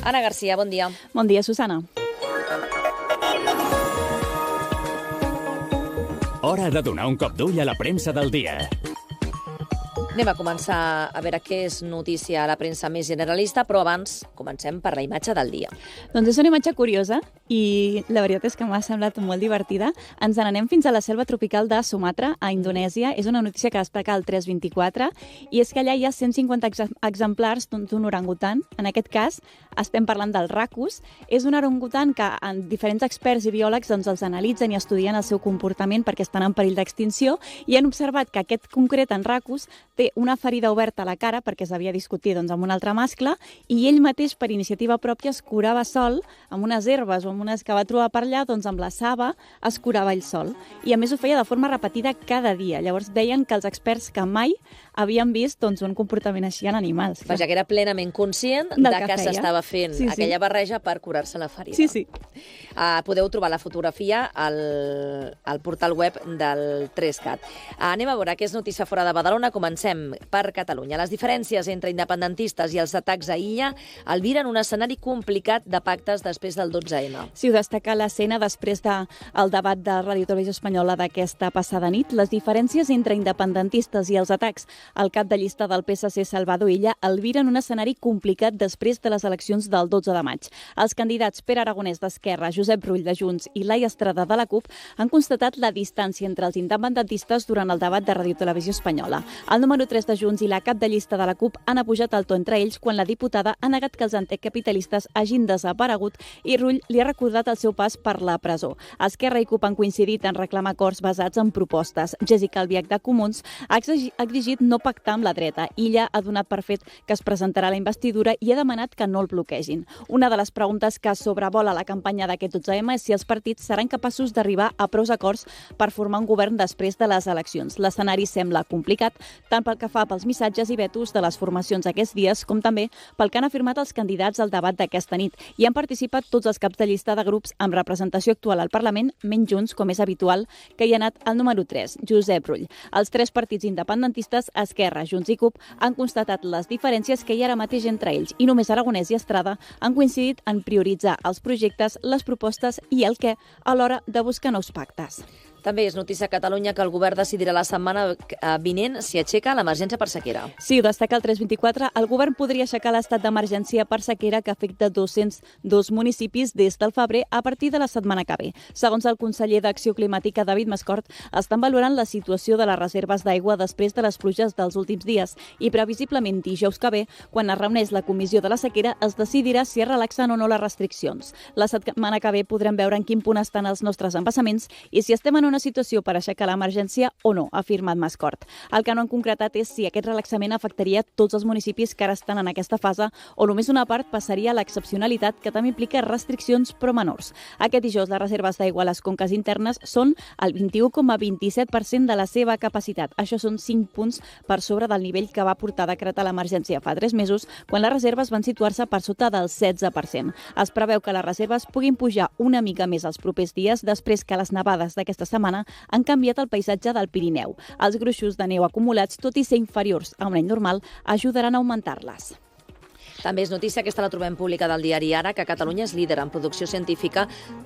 Anna Garcia, bon dia. Bon dia, Susana. Hora de donar un cop d'ull a la premsa del dia. Anem a començar a veure què és notícia a la premsa més generalista, però abans comencem per la imatge del dia. Doncs és una imatge curiosa i la veritat és que m'ha semblat molt divertida. Ens n'anem fins a la selva tropical de Sumatra, a Indonèsia. És una notícia que destaca el 324 i és que allà hi ha 150 exemplars d'un orangutan. En aquest cas estem parlant del racus. És un orangutan que diferents experts i biòlegs els analitzen i estudien el seu comportament perquè estan en perill d'extinció i han observat que aquest concret en racus té una ferida oberta a la cara perquè s'havia discutit amb un altre mascle i ell mateix, per iniciativa pròpia, es curava sol amb unes herbes o amb unes que va trobar per allà, amb la saba es curava ell sol. I a més ho feia de forma repetida cada dia. Llavors deien que els experts que mai havien vist un comportament així en animals. Vaja, que era plenament conscient del que s'estava fent aquella barreja per curar-se la ferida. Sí. Podeu trobar la fotografia al portal web del 3CAT. Anem a veure què és notícia fora de Badalona. Comencem per Catalunya. Les diferències entre independentistes i els atacs a Illa albiren un escenari complicat de pactes després del 12M. Sí, ho destaca l'escena després del debat de Ràdio Televisió Espanyola d'aquesta passada nit. Les diferències entre independentistes i els atacs al cap de llista del PSC Salvador Illa albiren un escenari complicat després de les eleccions del 12 de maig. Els candidats Pere Aragonès d'Esquerra, Josep Rull de Junts i Laia Estrada de la CUP han constatat la distància entre els independentistes durant el debat de Ràdio Televisió Espanyola. El número 3 de Junts i la cap de llista de la CUP han apujat el to entre ells quan la diputada ha negat que els anticapitalistes hagin desaparegut i Rull li ha recordat el seu pas per la presó. Esquerra i CUP han coincidit en reclamar acords basats en propostes. Jéssica Albiach de Comuns ha exigit no pactar amb la dreta. Illa ha donat per fet que es presentarà a la investidura i ha demanat que no el bloquegin. Una de les preguntes que sobrevola la campanya d'aquest 12M és si els partits seran capaços d'arribar a prou acords per formar un govern després de les eleccions. L'escenari sembla complicat, tant pel que fa pels missatges i vetos de les formacions aquests dies, com també pel que han afirmat els candidats al debat d'aquesta nit. Hi han participat tots els caps de llista de grups amb representació actual al Parlament, menys Junts, com és habitual, que hi ha anat el número 3, Josep Rull. Els tres partits independentistes, Esquerra, Junts i CUP, han constatat les diferències que hi ha ara mateix entre ells i només Aragonès i Estrada han coincidit en prioritzar els projectes, les propostes i el què a l'hora de buscar nous pactes. També és notícia a Catalunya que el govern decidirà la setmana vinent si aixeca l'emergència per sequera. Sí, ho destaca el 324. El govern podria aixecar l'estat d'emergència per sequera que afecta 202 municipis des del febrer a partir de la setmana que ve. Segons el conseller d'Acció Climàtica, David Mascort, estan valorant la situació de les reserves d'aigua després de les pluges dels últims dies i previsiblement dijous que ve, quan es reuneix la comissió de la sequera, es decidirà si es relaxen o no les restriccions. La setmana que ve podrem veure en quin punt estan els nostres embassaments i si estem en una situació per aixecar l'emergència o no, ha afirmat Mascort. El que no han concretat és si aquest relaxament afectaria tots els municipis que ara estan en aquesta fase o només una part passaria a l'excepcionalitat, que també implica restriccions però menors. Aquest dijous les reserves d'aigua a les conques internes són el 21,27% de la seva capacitat. Això són 5 punts per sobre del nivell que va portar a decretar l'emergència fa 3 mesos, quan les reserves van situar-se per sota del 16%. Es preveu que les reserves puguin pujar una mica més els propers dies després que les nevades d'aquesta setmana han canviat el paisatge del Pirineu. Els gruixos de neu acumulats, tot i ser inferiors a un any normal, ajudaran a augmentar-les. També és notícia, aquesta la trobem pública del diari Ara, que Catalunya és líder en producció científica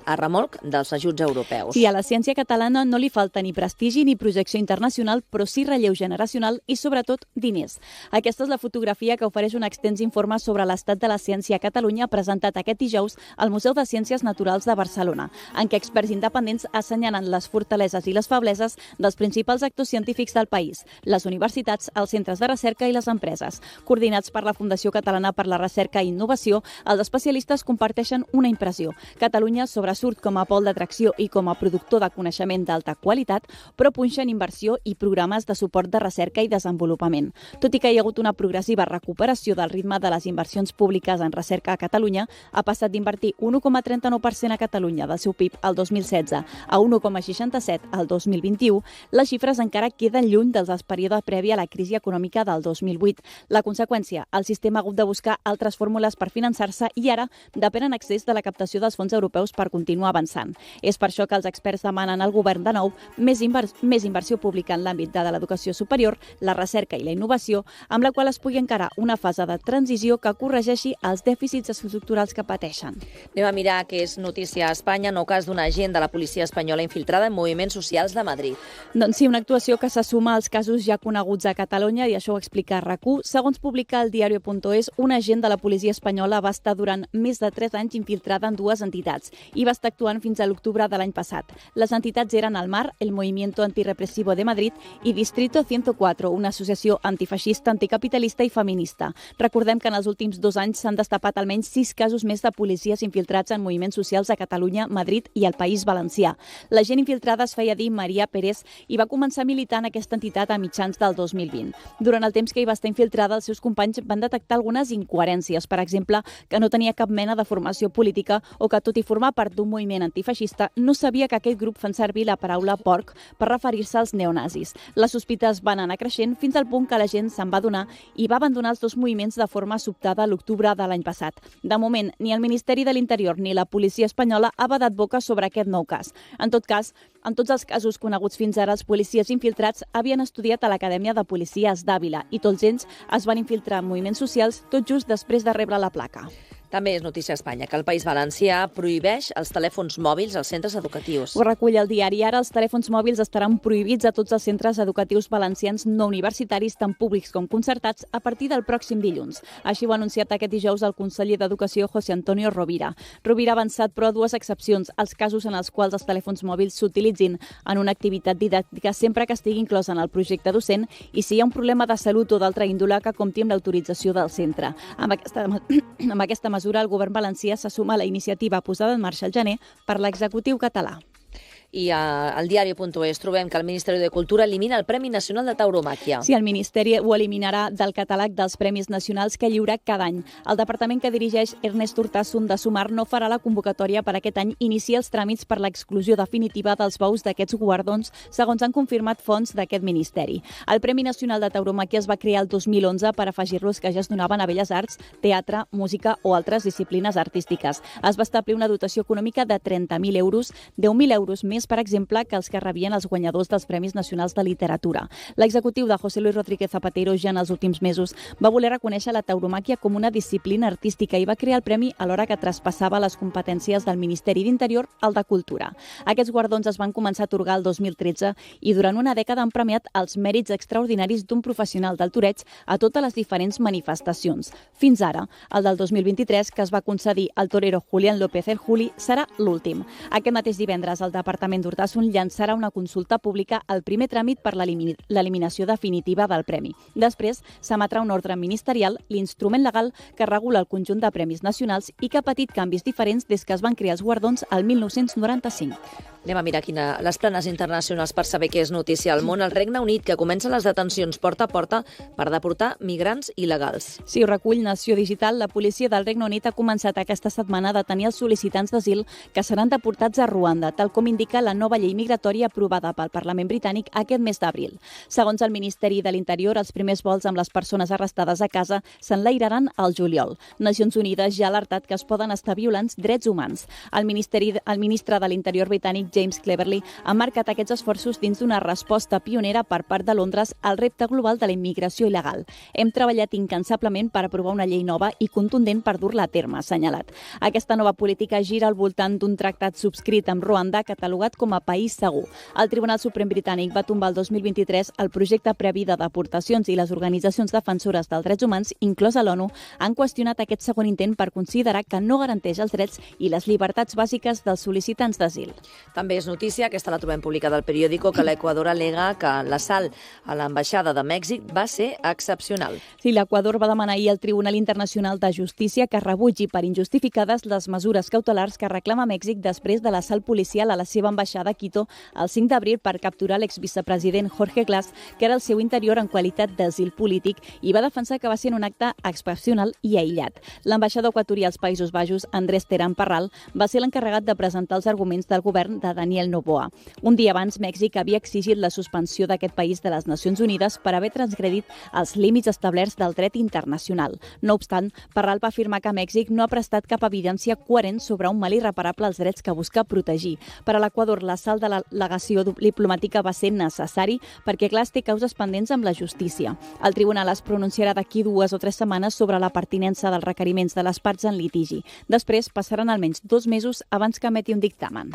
a remolc dels ajuts europeus. Sí, a la ciència catalana no li falta ni prestigi ni projecció internacional, però sí relleu generacional i, sobretot, diners. Aquesta és la fotografia que ofereix un extens informe sobre l'estat de la ciència a Catalunya presentat aquest dijous al Museu de Ciències Naturals de Barcelona, en què experts independents assenyalen les fortaleses i les febleses dels principals actors científics del país, les universitats, els centres de recerca i les empreses. Coordinats per la Fundació Catalana per la Recerca i Innovació, els especialistes comparteixen una impressió. Catalunya sobresurt com a pol d'atracció i com a productor de coneixement d'alta qualitat, però punxa en inversió i programes de suport de recerca i desenvolupament. Tot i que hi ha hagut una progressiva recuperació del ritme de les inversions públiques en recerca a Catalunya, ha passat d'invertir 1,39% a Catalunya del seu PIB al 2016 a 1,67% al 2021, les xifres encara queden lluny dels períodes previ a la crisi econòmica del 2008. La conseqüència, el sistema ha hagut de buscar buscar altres fórmules per finançar-se i ara depèn en excés de la captació dels fons europeus per continuar avançant. És per això que els experts demanen al govern de nou més inversió pública en l'àmbit de l'educació superior, la recerca i la innovació, amb la qual es pugui encarar una fase de transició que corregeixi els dèficits estructurals que pateixen. Anem a mirar què és notícia a Espanya, nou cas d'un agent de la policia espanyola infiltrada en moviments socials de Madrid. Doncs sí, una actuació que se suma als casos ja coneguts a Catalunya i això ho explica RAC1. Segons publica el diario.es, un agent de la policia espanyola va estar durant més de 3 anys infiltrada en 2 entitats i va estar actuant fins a l'octubre de l'any passat. Les entitats eren el MAR, el Movimiento Antirrepresivo de Madrid, i Distrito 104, una associació antifeixista, anticapitalista i feminista. Recordem que en els últims 2 anys s'han destapat almenys 6 casos més de policies infiltrats en moviments socials a Catalunya, Madrid i el País Valencià. La gent infiltrada es feia dir Maria Pérez i va començar a militar en aquesta entitat a mitjans del 2020. Durant el temps que hi va estar infiltrada, els seus companys van detectar algunes incoherències, per exemple, que no tenia cap mena de formació política o que, tot i formar part d'un moviment antifeixista, no sabia que aquest grup fan servir la paraula porc per referir-se als neonazis. Les sospites van anar creixent fins al punt que la gent se'n va adonar i va abandonar els 2 moviments de forma sobtada a l'octubre de l'any passat. De moment, ni el Ministeri de l'Interior ni la policia espanyola ha badat boca sobre aquest nou cas. En tot cas, en tots els casos coneguts fins ara, els policies infiltrats havien estudiat a l'Acadèmia de Policies d'Àvila i tots ells es van infiltrar en moviments socials tot just després de rebre la placa. També és notícia a Espanya que el País Valencià prohibeix els telèfons mòbils als centres educatius. Ho recull el diari. Ara els telèfons mòbils estaran prohibits a tots els centres educatius valencians no universitaris, tant públics com concertats, a partir del pròxim dilluns. Així ho ha anunciat aquest dijous el conseller d'Educació, José Antonio Rovira. Rovira ha avançat, però, 2 excepcions: els casos en els quals els telèfons mòbils s'utilitzin en una activitat didàctica sempre que estigui inclòs en el projecte docent i si hi ha un problema de salut o d'altra índole que compti amb l'autorització del centre. Amb aquesta mesura, el govern valencià se suma a la iniciativa posada en marxa al gener per l'executiu català. I al diario.es trobem que el Ministeri de Cultura elimina el Premi Nacional de Tauromàquia. Sí, el Ministeri ho eliminarà del catàleg dels Premis Nacionals que lliura cada any. El departament que dirigeix Ernest Urtasun de Sumar no farà la convocatòria per aquest any i inicia els tràmits per l'exclusió definitiva dels bous d'aquests guardons, segons han confirmat fonts d'aquest ministeri. El Premi Nacional de Tauromàquia es va crear el 2011 per afegir-los que ja es donaven a belles arts, teatre, música o altres disciplines artístiques. Es va establir una dotació econòmica de 30.000 euros, 10.000 euros més, per exemple, que els que rebien els guanyadors dels Premis Nacionals de Literatura. L'executiu de José Luis Rodríguez Zapatero ja en els últims mesos va voler reconèixer la tauromàquia com una disciplina artística i va crear el premi alhora que traspassava les competències del Ministeri d'Interior al de Cultura. Aquests guardons es van començar a atorgar el 2013 i durant una dècada han premiat els mèrits extraordinaris d'un professional del toreig a totes les diferents manifestacions. Fins ara, el del 2023, que es va concedir al torero Julián López el Juli, serà l'últim. Aquest mateix divendres, el Departament d'Urtasun llançarà una consulta pública al primer tràmit per l'eliminació definitiva del premi. Després s'emetrà un ordre ministerial, l'instrument legal que regula el conjunt de premis nacionals i que ha patit canvis diferents des que es van crear els guardons el 1995. Anem a mirar les planes internacionals per saber què és notícia al món. El Regne Unit, que comença les detencions porta a porta per deportar migrants il·legals. Si ho recull Nació Digital, la policia del Regne Unit ha començat aquesta setmana a detenir els sol·licitants d'asil que seran deportats a Ruanda, tal com indica la nova llei migratòria aprovada pel Parlament britànic aquest mes d'abril. Segons el Ministeri de l'Interior, els primers vols amb les persones arrestades a casa s'enlairaran al juliol. Nacions Unides ja ha alertat que es poden estar violant drets humans. El ministre de l'Interior britànic, James Cleverly, ha marcat aquests esforços dins d'una resposta pionera per part de Londres al repte global de la immigració il·legal. Hem treballat incansablement per aprovar una llei nova i contundent per dur-la a terme, ha assenyalat. Aquesta nova política gira al voltant d'un tractat subscrit amb Ruanda catalogat com a país segur. El Tribunal Suprem britànic va tombar el 2023 el projecte previ de deportacions i les organitzacions defensores dels drets humans, inclosa l'ONU, han qüestionat aquest segon intent per considerar que no garanteix els drets i les llibertats bàsiques dels sol·licitants d'asil. També és notícia, aquesta la trobem publicada al periòdico, que l'Equador al·lega que l'assalt a l'ambaixada de Mèxic va ser excepcional. Sí, l'Equador va demanar ahir al Tribunal Internacional de Justícia que rebutgi per injustificades les mesures cautelars que reclama Mèxic després de l'assalt policial a la seva ambaixada a Quito el 5 d'abril per capturar l'exvicepresident Jorge Glass, que era el seu interior en qualitat d'asil polític, i va defensar que va ser un acte excepcional i aïllat. L'ambaixador equatorià als Països Baixos, Andrés Terán Parral, va ser l'encarregat de presentar els arguments del govern de de Daniel Noboa. Un dia abans, Mèxic havia exigit la suspensió d'aquest país de les Nacions Unides per haver transgredit els límits establerts del dret internacional. No obstant, Parral va afirmar que Mèxic no ha prestat cap evidència coherent sobre un mal irreparable als drets que busca protegir. Per a l'Equador, l'assalt de la legació diplomàtica va ser necessari perquè, clar, té causes pendents amb la justícia. El tribunal es pronunciarà d'aquí 2 o 3 setmanes sobre la pertinença dels requeriments de les parts en litigi. Després passaran almenys 2 mesos abans que emeti un dictamen.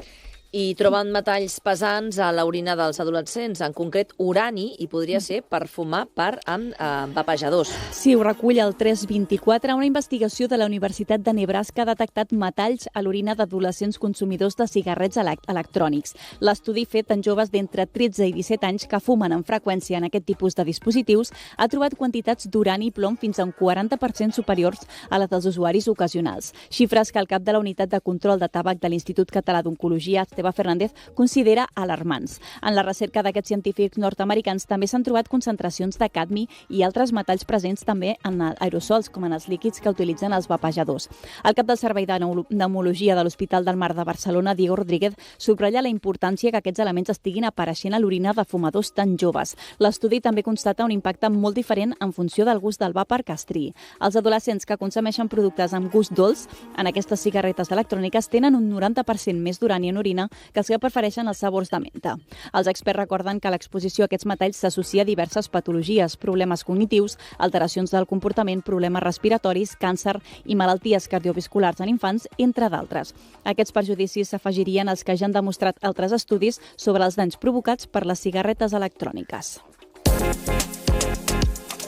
I troben metalls pesants a l'orina dels adolescents, en concret urani, i podria ser per fumar amb vapejadors. Sí, ho recull el 324. Una investigació de la Universitat de Nebraska ha detectat metalls a l'orina d'adolescents consumidors de cigarrets electrònics. L'estudi fet en joves d'entre 13 i 17 anys que fumen amb freqüència en aquest tipus de dispositius ha trobat quantitats d'urani i plom fins a un 40% superiors a les dels usuaris ocasionals. Xifres que el cap de la Unitat de Control de Tabac de l'Institut Català d'Oncologia, Esteve Fernández, considera alarmants. En la recerca d'aquests científics nord-americans també s'han trobat concentracions de cadmi i altres metalls presents també en aerosols, com en els líquids que utilitzen els vapejadors. El cap del Servei de Pneumologia de l'Hospital del Mar de Barcelona, Diego Rodríguez, subratlla la importància que aquests elements estiguin apareixent a l'orina de fumadors tan joves. L'estudi també constata un impacte molt diferent en funció del gust del vapor que es triï. Els adolescents que consumeixen productes amb gust dolç en aquestes cigarretes electròniques tenen un 90% més d'urani en orina que els que prefereixen els sabors de menta. Els experts recorden que l'exposició a aquests metalls s'associa a diverses patologies, problemes cognitius, alteracions del comportament, problemes respiratoris, càncer i malalties cardiovasculars en infants, entre d'altres. Aquests perjudicis s'afegirien als que ja han demostrat altres estudis sobre els danys provocats per les cigarretes electròniques.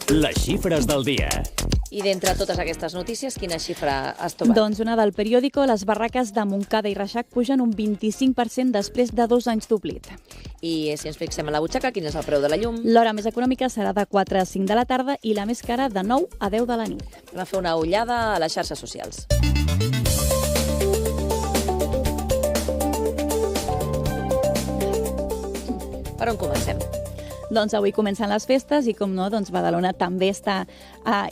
Les xifres del dia. I d'entre totes aquestes notícies, quina xifra has trobat? Doncs una del periòdico, les barraques de Montcada i Reixac pugen un 25% després de 2 anys d'oblit. I si ens fixem a la butxaca, quin és el preu de la llum? L'hora més econòmica serà de 4 a 5 de la tarda i la més cara de 9 a 10 de la nit. Anem a fer una ullada a les xarxes socials. Per on comencem? Doncs avui comencen les festes i, com no, doncs Badalona també està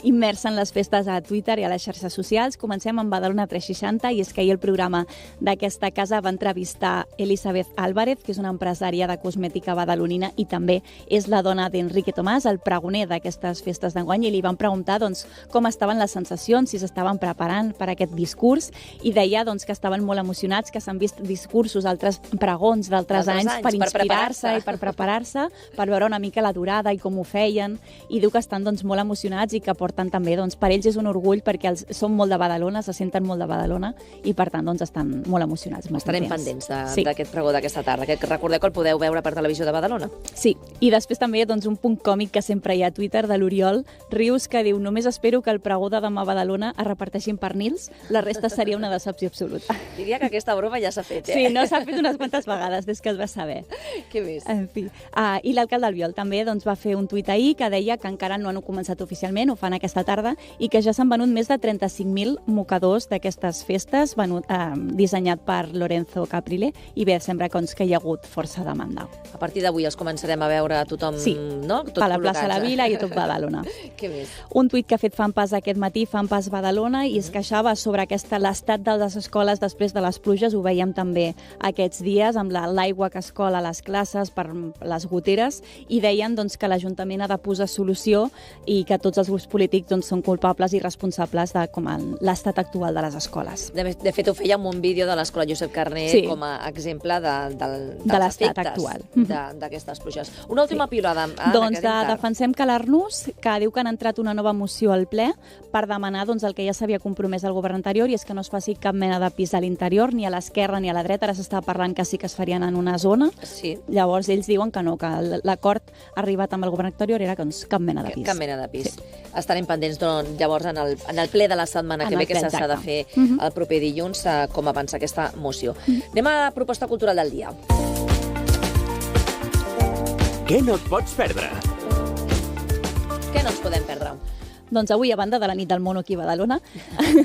immersa en les festes a Twitter i a les xarxes socials. Comencem amb Badalona 360 i és que ahir el programa d'aquesta casa va entrevistar Elisabeth Álvarez, que és una empresària de cosmètica badalonina i també és la dona d'Enrique Tomàs, el pregoner d'aquestes festes d'enguany, i li van preguntar doncs, com estaven les sensacions, si s'estaven preparant per aquest discurs, i deia doncs, que estaven molt emocionats, que s'han vist discursos, altres pregons d'altres anys per inspirar-se i per preparar-se, per veure una mica la durada i com ho feien, i diu que estan doncs, molt emocionats i que porten també, doncs, per ells és un orgull perquè són molt de Badalona, se senten molt de Badalona i per tant doncs, estan molt emocionats. Estarem pendents d'aquest pregó d'aquesta tarda, que recordeu que el podeu veure per Televisió de Badalona. Sí, i després també doncs, un punt còmic que sempre hi ha a Twitter de l'Oriol Rius, que diu: només espero que el pregó de demà a Badalona es reparteixin pernils, la resta seria una decepció absoluta. Diria que aquesta broma ja s'ha fet, Sí, no, s'ha fet unes quantes vegades des que es va saber. Què més? En fi. I l'alcalde Albiol també doncs, va fer un tuit ahir que deia que encara no han començat oficialment, ho fan aquesta tarda, i que ja s'han venut més de 35.000 mocadors d'aquestes festes, dissenyat per Lorenzo Caprile, i bé, sembla que hi ha hagut força demanda. A partir d'avui els començarem a veure a tothom, no? Tot a la plaça de la Vila i a tot Badalona. Què més? Un tuit que ha fet Fanpas aquest matí, Fanpas Badalona, i es queixava sobre l'estat de les escoles després de les pluges, ho veiem també aquests dies, amb l'aigua que es cola a les classes per les goteres, i deien doncs, que l'Ajuntament ha de posar solució i que tots els grups polítics doncs, són culpables i responsables de l'estat actual de les escoles. De fet, ho feia amb un vídeo de l'escola Josep Carner com a exemple dels efectes d'aquestes pluges. Una última piulada. Doncs defensem que l'Arnús, que diu que han entrat una nova moció al ple per demanar doncs, el que ja s'havia compromès el govern anterior, i és que no es faci cap mena de pis a l'interior, ni a l'esquerra ni a la dreta. Ara s'està parlant que sí que es farien en una zona. Sí. Llavors ells diuen que no, que l'acord arribat amb el govern anterior era doncs, cap mena de pis. Cap mena de pis. Sí. Estarem pendents doncs, llavors en el ple de la setmana que ve, que s'ha de fer el proper dilluns, com avança aquesta moció. Anem a la proposta cultural del dia. Què no et pots perdre? Què no ens podem perdre? Doncs avui, a banda de la nit del mono aquí a Badalona,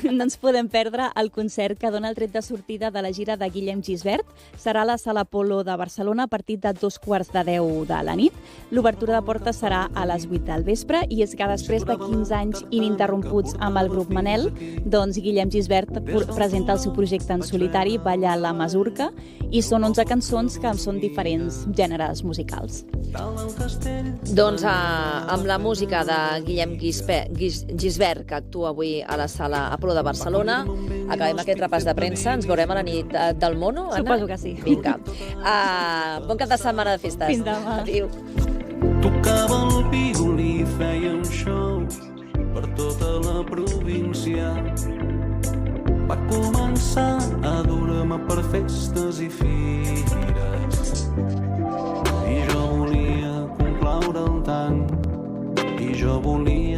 no ens podem perdre el concert que dona el tret de sortida de la gira de Guillem Gisbert. Serà a la Sala Apolo de Barcelona a partir de 2:45 de la nit. L'obertura de portes serà a les 8 del vespre i és que després de 15 anys ininterromputs amb el grup Manel, doncs Guillem Gisbert presenta el seu projecte en solitari, Balla la Masurca, i són 11 cançons que són diferents gèneres musicals. Doncs amb la música de Guillem Gisbert, que actua avui a la Sala Apolo de Barcelona, acabem aquest repàs de premsa. Ens veurem a la nit del mono, Anna? Suposo que sí. Vinga. Bon cap de setmana de festes. Fins demà. Adéu. Tocava el violí, feien shows per tota la província. Va començar a dur-me per festes i fires. I jo volia complaure el tant, i jo volia